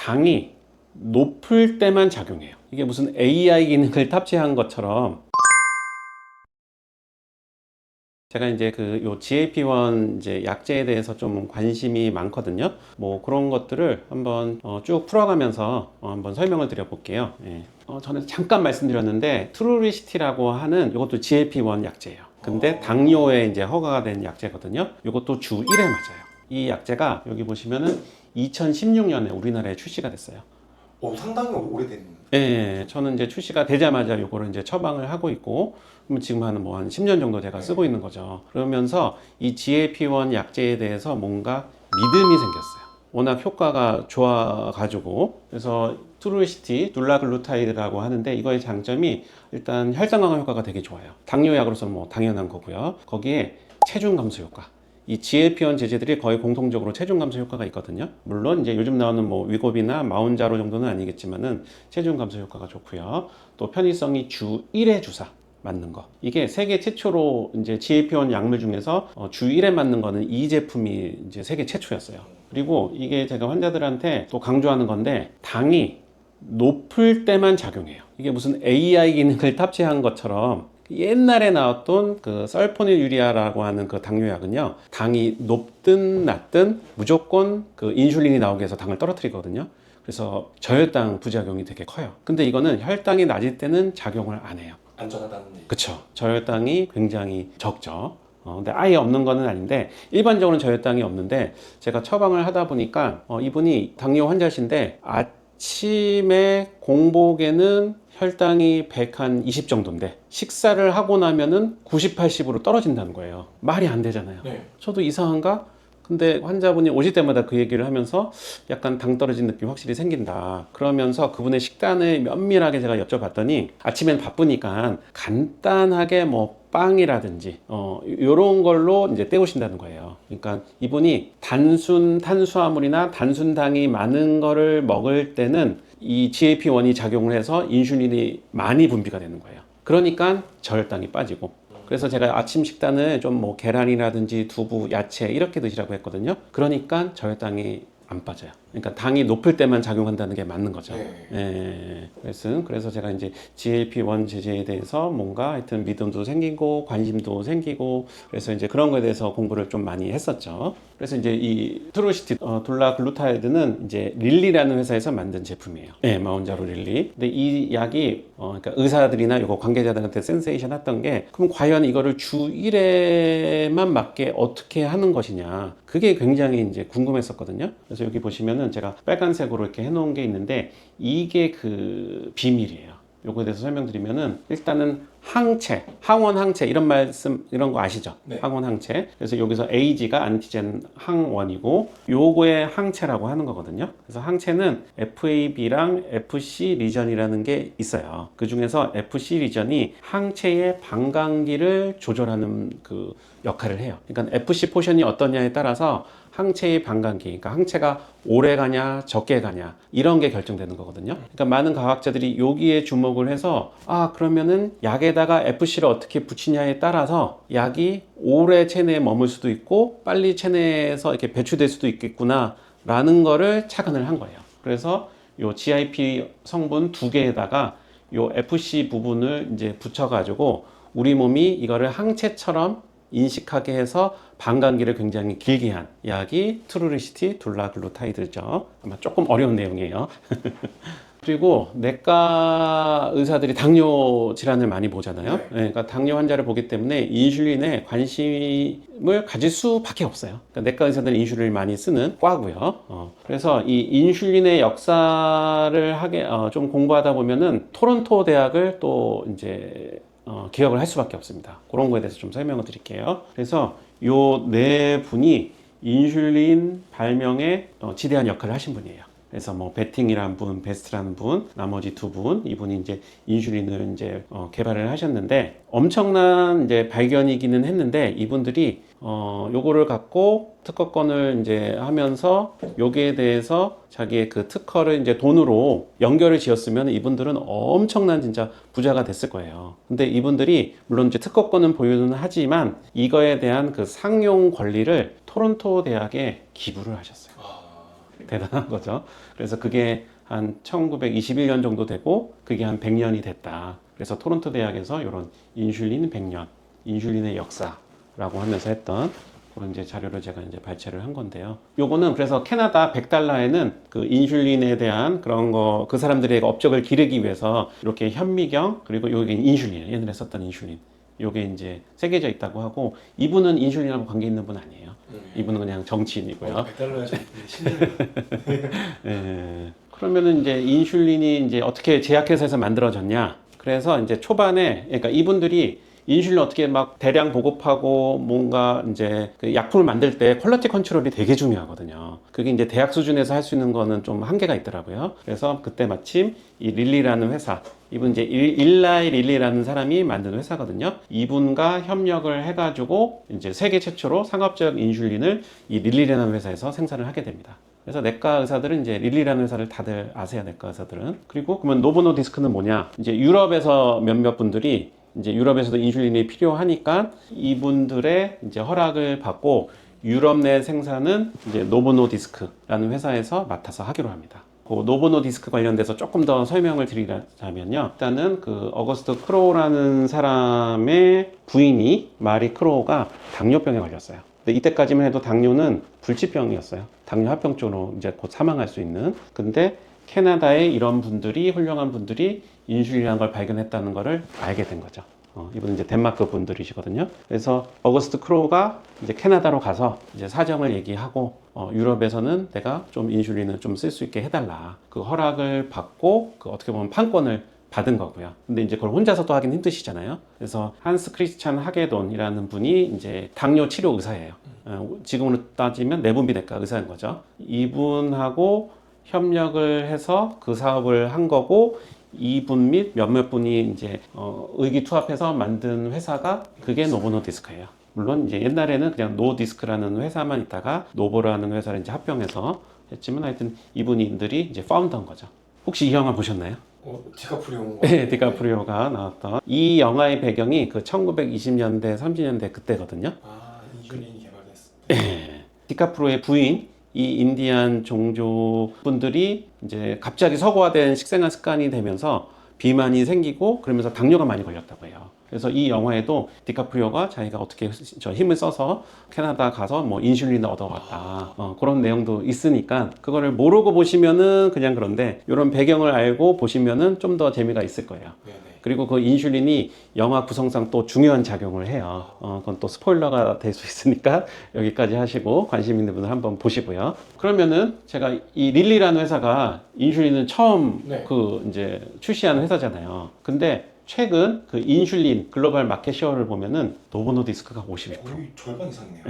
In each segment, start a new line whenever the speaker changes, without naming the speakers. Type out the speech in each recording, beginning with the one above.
당이 높을 때만 작용해요. 이게 무슨 AI 기능을 탑재한 것처럼. 제가 이제 요 GLP-1 이제 약제에 대해서 좀 관심이 많거든요. 뭐 그런 것들을 한번 쭉 풀어가면서 한번 설명을 드려볼게요. 예. 저는 잠깐 말씀드렸는데 트루리시티라고 하는 이것도 GLP-1 약제예요. 근데 당뇨에 이제 허가가 된 약제거든요. 이것도 주 1회 맞아요. 이 약제가 여기 보시면은 2016년에 우리나라에 출시가 됐어요.
상당히 오래된.
예, 저는 이제 출시가 되자마자 이거를 이제 처방을 하고 있고, 그럼 지금 한 10년 정도 제가 쓰고 있는 거죠. 그러면서 이 GLP-1 약제에 대해서 뭔가 믿음이 생겼어요. 워낙 효과가 좋아가지고. 그래서 트루리시티, 둘라글루타이드라고 하는데 이거의 장점이 일단 혈당 강화 효과가 되게 좋아요. 당뇨약으로서는 뭐 당연한 거고요. 거기에 체중 감소 효과. 이 GLP-1 제제들이 거의 공통적으로 체중 감소 효과가 있거든요. 물론 이제 요즘 나오는 뭐 위고비나 마운자로 정도는 아니겠지만은 체중 감소 효과가 좋고요. 또 편의성이 주 1회 주사 맞는 거. 이게 세계 최초로 이제 GLP-1 약물 중에서 주 1회 맞는 거는 이 제품이 이제 세계 최초였어요. 그리고 이게 제가 환자들한테 또 강조하는 건데 당이 높을 때만 작용해요. 이게 무슨 AI 기능을 탑재한 것처럼 옛날에 나왔던 그 설포닐 유리아라고 하는 그 당뇨약은요, 당이 높든 낮든 무조건 그 인슐린이 나오게 해서 당을 떨어뜨리거든요. 그래서 저혈당 부작용이 되게 커요. 근데 이거는 혈당이 낮을 때는 작용을 안 해요.
안전하다는 얘기.
그쵸. 저혈당이 굉장히 적죠. 근데 아예 없는 거는 아닌데 일반적으로는 저혈당이 없는데 제가 처방을 하다 보니까 이분이 당뇨 환자신데 아침에 공복에는 혈당이 120 정도인데 식사를 하고 나면은 90, 80으로 떨어진다는 거예요. 말이 안 되잖아요.
네.
저도 이상한가? 근데 환자분이 오실 때마다 그 얘기를 하면서 약간 당 떨어진 느낌이 확실히 생긴다. 그러면서 그분의 식단을 면밀하게 제가 여쭤봤더니 아침에는 바쁘니까 간단하게 뭐 빵이라든지 요런 걸로 이제 때우신다는 거예요. 그러니까 이분이 단순 탄수화물이나 단순 당이 많은 거를 먹을 때는 이 GLP-1이 작용을 해서 인슐린이 많이 분비가 되는 거예요. 그러니까 저혈당이 빠지고. 그래서 제가 아침 식단을 좀 뭐 계란이라든지 두부, 야채 이렇게 드시라고 했거든요. 그러니까 저혈당이 안 빠져요. 그러니까 당이 높을 때만 작용한다는 게 맞는 거죠.
네.
그래서 제가 이제 GLP-1 제제에 대해서 뭔가 하여튼 믿음도 생기고 관심도 생기고 그래서 이제 그런 거에 대해서 공부를 좀 많이 했었죠. 그래서 이제 이 트루시티 둘라글루타이드는 이제 릴리라는 회사에서 만든 제품이에요. 네, 마운자로 릴리. 근데 이 약이 그러니까 의사들이나 이거 관계자들한테 센세이션 했던 게 그럼 과연 이거를 주 1회만 맞게 어떻게 하는 것이냐. 그게 굉장히 이제 궁금했었거든요. 그래서 여기 보시면은 제가 빨간색으로 이렇게 해놓은 게 있는데 이게 그 비밀이에요. 요거에 대해서 설명드리면은 일단은 항체, 항원 항체 이런 말씀 이런 거 아시죠?
네.
항원 항체. 그래서 여기서 AG가 안티젠 항원이고 요거의 항체라고 하는 거거든요. 그래서 항체는 FAB랑 FC 리전이라는 게 있어요. 그 중에서 FC 리전이 항체의 반감기를 조절하는 그 역할을 해요. 그러니까 FC 포션이 어떠냐에 따라서 항체의 반감기, 그러니까 항체가 오래 가냐 적게 가냐 이런 게 결정되는 거거든요. 그러니까 많은 과학자들이 여기에 주목을 해서 그러면은 약에다가 FC를 어떻게 붙이냐에 따라서 약이 오래 체내에 머물 수도 있고 빨리 체내에서 이렇게 배출될 수도 있겠구나 라는 거를 착안을 한 거예요. 그래서 요 GIP 성분 두 개에다가 요 FC 부분을 이제 붙여가지고 우리 몸이 이거를 항체처럼 인식하게 해서 반감기를 굉장히 길게 한 약이 트루리시티 둘라글루타이드죠. 아마 조금 어려운 내용이에요. 그리고 내과 의사들이 당뇨 질환을 많이 보잖아요.
네.
그러니까 당뇨 환자를 보기 때문에 인슐린에 관심을 가질 수밖에 없어요. 그러니까 내과 의사들은 인슐린을 많이 쓰는 과고요. 그래서 이 인슐린의 역사를 좀 공부하다 보면은 토론토 대학을 또 이제 기억을 할 수밖에 없습니다. 그런 거에 대해서 좀 설명을 드릴게요. 그래서 요 네 분이 인슐린 발명에 지대한 역할을 하신 분이에요. 그래서 뭐 베팅이라는 분, 베스트라는 분, 나머지 두 분, 이분이 이제 인슐린을 이제 개발을 하셨는데 엄청난 이제 발견이기는 했는데 이분들이 요거를 갖고 특허권을 이제 하면서 여기에 대해서 자기의 그 특허를 이제 돈으로 연결을 지었으면 이분들은 엄청난 진짜 부자가 됐을 거예요. 근데 이분들이 물론 이제 특허권은 보유는 하지만 이거에 대한 그 상용 권리를 토론토 대학에 기부를 하셨어요. 대단한 거죠. 그래서 그게 한 1921년 정도 되고 그게 한 100년이 됐다. 그래서 토론토 대학에서 이런 인슐린 100년, 인슐린의 역사라고 하면서 했던 그런 이제 자료를 제가 이제 발췌를 한 건데요. 요거는 그래서 캐나다 100달러에는 그 인슐린에 대한 그런 거, 그 사람들의 업적을 기르기 위해서 이렇게 현미경, 그리고 요게 인슐린, 옛날에 썼던 인슐린. 요게 이제 새겨져 있다고 하고, 이분은 인슐린하고 관계 있는 분 아니에요. 이분은 그냥 정치인이고요.
100달러에 신뢰를.
예. 그러면은 이제 인슐린이 이제 어떻게 제약회사에서 만들어졌냐? 그래서 이제 초반에, 그러니까 이분들이 인슐린 어떻게 막 대량 보급하고 뭔가 이제 그 약품을 만들 때 퀄리티 컨트롤이 되게 중요하거든요. 그게 이제 대학 수준에서 할 수 있는 거는 좀 한계가 있더라고요. 그래서 그때 마침 이 릴리라는 회사, 이분 이제 일라이 릴리라는 사람이 만든 회사거든요. 이분과 협력을 해가지고 이제 세계 최초로 상업적 인슐린을 이 릴리라는 회사에서 생산을 하게 됩니다. 그래서 내과 의사들은 이제 릴리라는 회사를 다들 아세요, 내과 의사들은. 그리고 그러면 노보노디스크는 뭐냐? 이제 유럽에서 몇몇 분들이 이제 유럽에서도 인슐린이 필요하니까 이분들의 이제 허락을 받고 유럽 내 생산은 이제 노보노디스크라는 회사에서 맡아서 하기로 합니다. 그 노보노디스크 관련돼서 조금 더 설명을 드리자면요. 일단은 그 어거스트 크로우라는 사람의 부인이 마리 크로우가 당뇨병에 걸렸어요. 근데 이때까지만 해도 당뇨는 불치병이었어요. 당뇨 합병증으로 이제 곧 사망할 수 있는. 근데 캐나다에 이런 분들이, 훌륭한 분들이 인슐린이라는 걸 발견했다는 것을 알게 된 거죠. 이분은 이제 덴마크 분들이시거든요. 그래서 어거스트 크로우가 이제 캐나다로 가서 이제 사정을 얘기하고, 유럽에서는 내가 좀 인슐린을 좀 쓸 수 있게 해달라. 그 허락을 받고, 그 어떻게 보면 판권을 받은 거고요. 근데 이제 그걸 혼자서 또 하긴 힘드시잖아요. 그래서 한스 크리스찬 하게돈이라는 분이 이제 당뇨 치료 의사예요. 지금으로 따지면 내분비내과 의사인 거죠. 이분하고 협력을 해서 그 사업을 한 거고, 이분 및 몇몇 분이 이제 의기투합해서 만든 회사가 그게 노보노디스크예요. 물론 이제 옛날에는 그냥 노디스크라는 회사만 있다가 노보라는 회사를 이제 합병해서 했지만 하여튼 이분들이 이제 파운더인 거죠. 혹시 이 영화 보셨나요?
디카프리오.
네, 디카프리오가 나왔던 이 영화의 배경이 그 1920년대, 30년대 그때거든요.
아, 인슐린이 개발됐을
네. 디카프리오의 부인 이 인디안 종족 분들이 이제 갑자기 서구화된 식생활 습관이 되면서 비만이 생기고 그러면서 당뇨가 많이 걸렸다고 해요. 그래서 이 영화에도 디카프리오가 자기가 어떻게 저 힘을 써서 캐나다 가서 뭐 인슐린을 얻어갔다. 그런 내용도 있으니까 그거를 모르고 보시면은 그냥 그런데 이런 배경을 알고 보시면은 좀 더 재미가 있을 거예요.
네네.
그리고 그 인슐린이 영화 구성상 또 중요한 작용을 해요. 그건 또 스포일러가 될 수 있으니까 여기까지 하시고 관심 있는 분들 한번 보시고요. 그러면은 제가 이 릴리라는 회사가 인슐린을 처음
네.
그 이제 출시한 회사잖아요. 근데 최근 그 인슐린 글로벌 마켓 셰어를 보면은 노보노디스크가 52%.
거의 절반 이상이네요.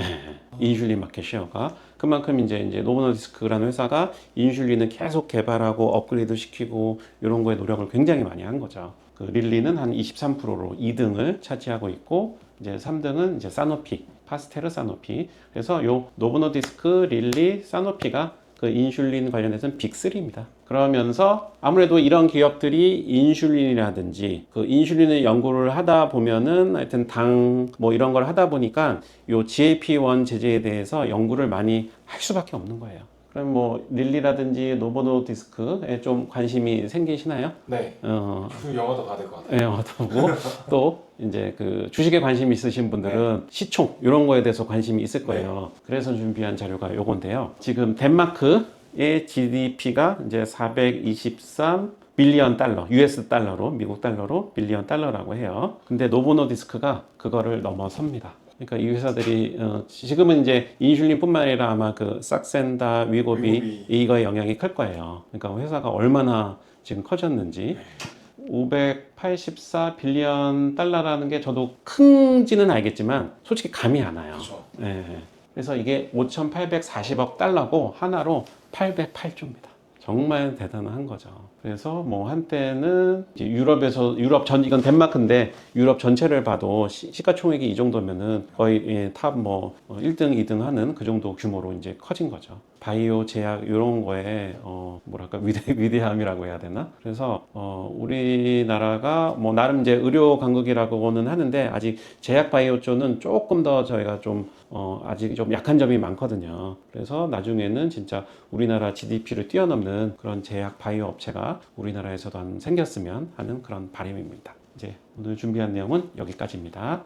인슐린 마켓 셰어가 그만큼 이제 노보노디스크라는 회사가 인슐린을 계속 개발하고 업그레이드 시키고 이런 거에 노력을 굉장히 많이 한 거죠. 그 릴리는 한 23%로 2등을 차지하고 있고 이제 3등은 이제 사노피, 파스테르 사노피. 그래서 요 노보노디스크, 릴리, 사노피가 그 인슐린 관련해서는 빅3입니다. 그러면서 아무래도 이런 기업들이 인슐린이라든지 그 인슐린을 연구를 하다 보면은 하여튼 당 뭐 이런 걸 하다 보니까 요 GLP-1 제제에 대해서 연구를 많이 할 수밖에 없는 거예요. 그럼 뭐 릴리라든지 노보노디스크에 좀 관심이 생기시나요?
네. 그 영화도 봐야 될 것 같아요.
네, 어떠고 또 이제 그 주식에 관심 있으신 분들은 시총 이런 거에 대해서 관심이 있을 거예요. 그래서 준비한 자료가 요건데요. 지금 덴마크의 GDP가 이제 423 빌리언 달러, US 달러로, 미국 달러로 빌리언 달러라고 해요. 근데 노보노디스크가 그거를 넘어섭니다. 그러니까 이 회사들이 지금은 이제 인슐린뿐만 아니라 아마 그 삭센다, 위고비 이거의 영향이 클 거예요. 그러니까 회사가 얼마나 지금 커졌는지. 584 빌리언 달러라는 게 저도 큰지는 알겠지만 솔직히 감이 안 와요.
그렇죠.
네. 그래서 이게 5,840억 달러고 하나로 808조입니다. 정말 대단한 거죠. 그래서 뭐 한때는 이제 유럽 전 이건 덴마크인데 유럽 전체를 봐도 시가총액이 이 정도면은 거의 탑 뭐 1등, 2등 하는 그 정도 규모로 이제 커진 거죠. 바이오, 제약 이런 거에 뭐랄까 위대함이라고 해야 되나? 그래서 우리나라가 뭐 나름 이제 의료 강국이라고는 하는데 아직 제약 바이오 쪽은 조금 더 저희가 좀 아직 좀 약한 점이 많거든요. 그래서 나중에는 진짜 우리나라 GDP를 뛰어넘는 그런 제약 바이오 업체가 우리나라에서도 생겼으면 하는 그런 바람입니다. 이제 오늘 준비한 내용은 여기까지입니다.